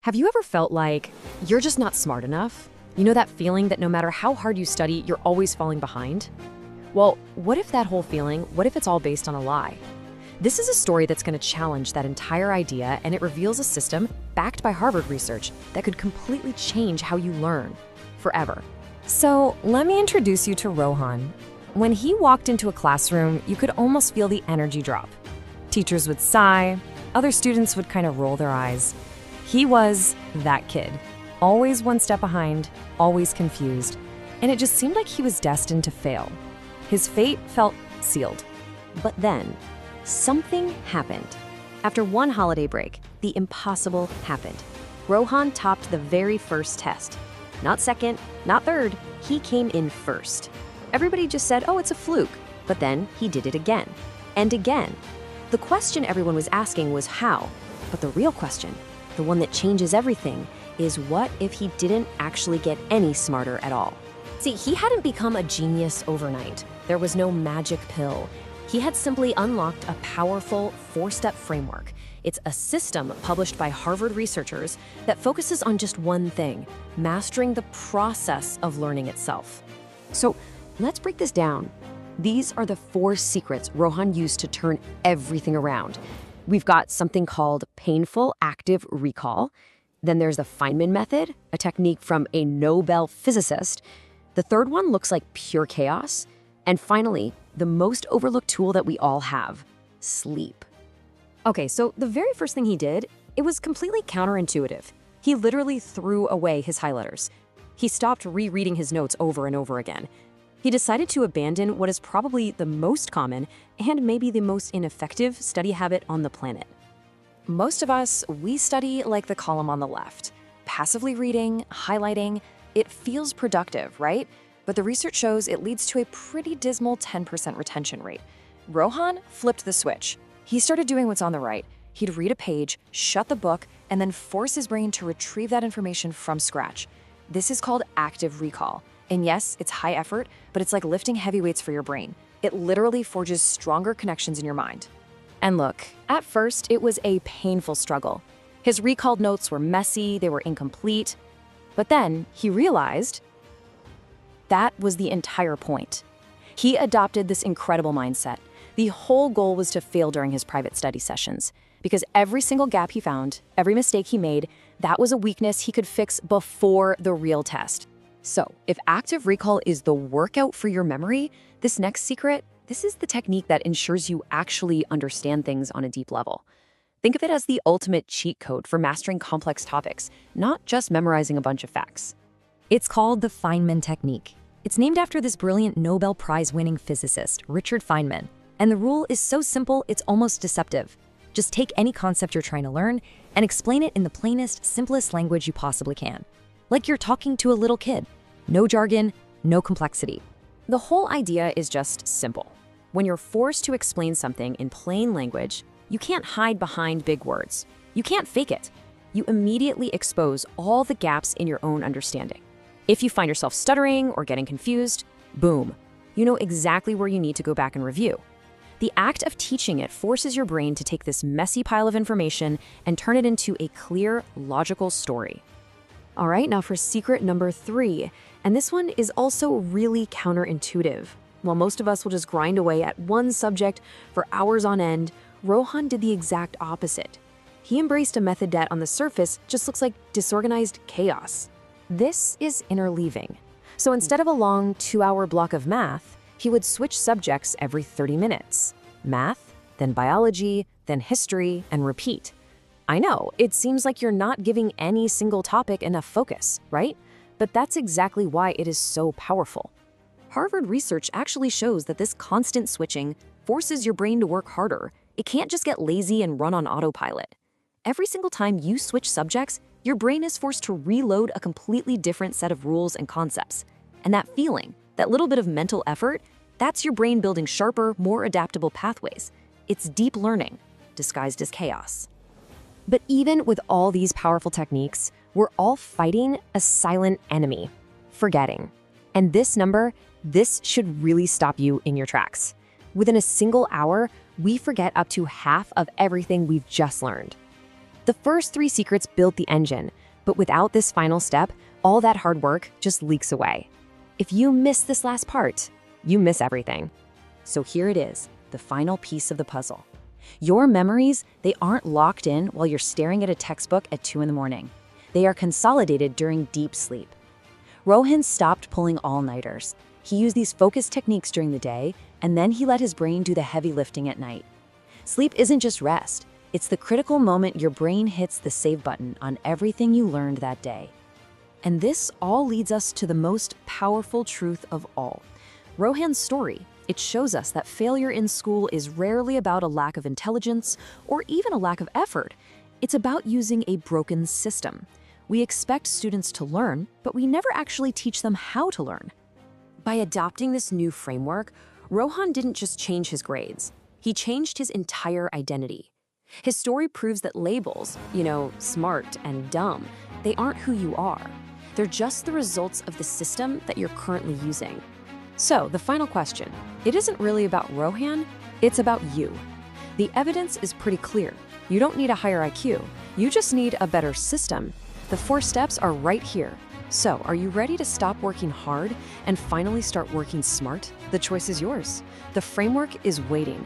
Have you ever felt like you're just not smart enough? You know that feeling that no matter how hard you study, you're always falling behind? Well, what if that whole feeling, what if it's all based on a lie? This is a story that's going to challenge that entire idea, and it reveals a system backed by Harvard research that could completely change how you learn forever. So let me introduce you to Rohan. When he walked into a classroom, you could almost feel the energy drop. Teachers would sigh, other students would kind of roll their eyes. He was that kid, always one step behind, always confused, and it just seemed like he was destined to fail. His fate felt sealed. But then, something happened. After one holiday break, the impossible happened. Rohan topped the very first test. Not second, not third, he came in first. Everybody just said, oh, it's a fluke, but then he did it again, and again. The question everyone was asking was how, but the real question, the one that changes everything, is what if he didn't actually get any smarter at all? See, he hadn't become a genius overnight. There was no magic pill. He had simply unlocked a powerful four-step framework. It's a system published by Harvard researchers that focuses on just one thing, mastering the process of learning itself. So let's break this down. These are the 4 secrets Rohan used to turn everything around. We've got something called painful active recall. Then there's the Feynman method, a technique from a Nobel physicist. The third one looks like pure chaos. And finally, the most overlooked tool that we all have, sleep. Okay, so the very first thing he did, it was completely counterintuitive. He literally threw away his highlighters. He stopped rereading his notes over and over again. He decided to abandon what is probably the most common and maybe the most ineffective study habit on the planet. Most of us, we study like the column on the left. Passively reading, highlighting, it feels productive, right? But the research shows it leads to a pretty dismal 10% retention rate. Rohan flipped the switch. He started doing what's on the right. He'd read a page, shut the book, and then force his brain to retrieve that information from scratch. This is called active recall. And yes, it's high effort, but it's like lifting heavy weights for your brain. It literally forges stronger connections in your mind. And look, at first, it was a painful struggle. His recalled notes were messy, they were incomplete. But then he realized that was the entire point. He adopted this incredible mindset. The whole goal was to fail during his private study sessions, because every single gap he found, every mistake he made, that was a weakness he could fix before the real test. So, if active recall is the workout for your memory, this next secret, this is the technique that ensures you actually understand things on a deep level. Think of it as the ultimate cheat code for mastering complex topics, not just memorizing a bunch of facts. It's called the Feynman Technique. It's named after this brilliant Nobel Prize-winning physicist, Richard Feynman. And the rule is so simple, it's almost deceptive. Just take any concept you're trying to learn and explain it in the plainest, simplest language you possibly can. Like you're talking to a little kid. No jargon, no complexity. The whole idea is just simple. When you're forced to explain something in plain language, you can't hide behind big words. You can't fake it. You immediately expose all the gaps in your own understanding. If you find yourself stuttering or getting confused, boom, you know exactly where you need to go back and review. The act of teaching it forces your brain to take this messy pile of information and turn it into a clear, logical story. All right, now for secret number 3, and this one is also really counterintuitive. While most of us will just grind away at one subject for hours on end, Rohan did the exact opposite. He embraced a method that on the surface just looks like disorganized chaos. This is interleaving. So instead of a long 2-hour block of math, he would switch subjects every 30 minutes. Math, then biology, then history, and repeat. I know, it seems like you're not giving any single topic enough focus, right? But that's exactly why it is so powerful. Harvard research actually shows that this constant switching forces your brain to work harder. It can't just get lazy and run on autopilot. Every single time you switch subjects, your brain is forced to reload a completely different set of rules and concepts. And that feeling, that little bit of mental effort, that's your brain building sharper, more adaptable pathways. It's deep learning, disguised as chaos. But even with all these powerful techniques, we're all fighting a silent enemy, forgetting. And this number, this should really stop you in your tracks. Within a single hour, we forget up to half of everything we've just learned. The first 3 secrets build the engine, but without this final step, all that hard work just leaks away. If you miss this last part, you miss everything. So here it is, the final piece of the puzzle. Your memories, they aren't locked in while you're staring at a textbook at 2 in the morning. They are consolidated during deep sleep. Rohan stopped pulling all-nighters. He used these focused techniques during the day, and then he let his brain do the heavy lifting at night. Sleep isn't just rest. It's the critical moment your brain hits the save button on everything you learned that day. And this all leads us to the most powerful truth of all. Rohan's story, it shows us that failure in school is rarely about a lack of intelligence or even a lack of effort. It's about using a broken system. We expect students to learn, but we never actually teach them how to learn. By adopting this new framework, Rohan didn't just change his grades. He changed his entire identity. His story proves that labels, smart and dumb, they aren't who you are. They're just the results of the system that you're currently using. So, the final question, it isn't really about Rohan, it's about you. The evidence is pretty clear. You don't need a higher IQ, you just need a better system. The 4 steps are right here. So, are you ready to stop working hard and finally start working smart? The choice is yours. The framework is waiting.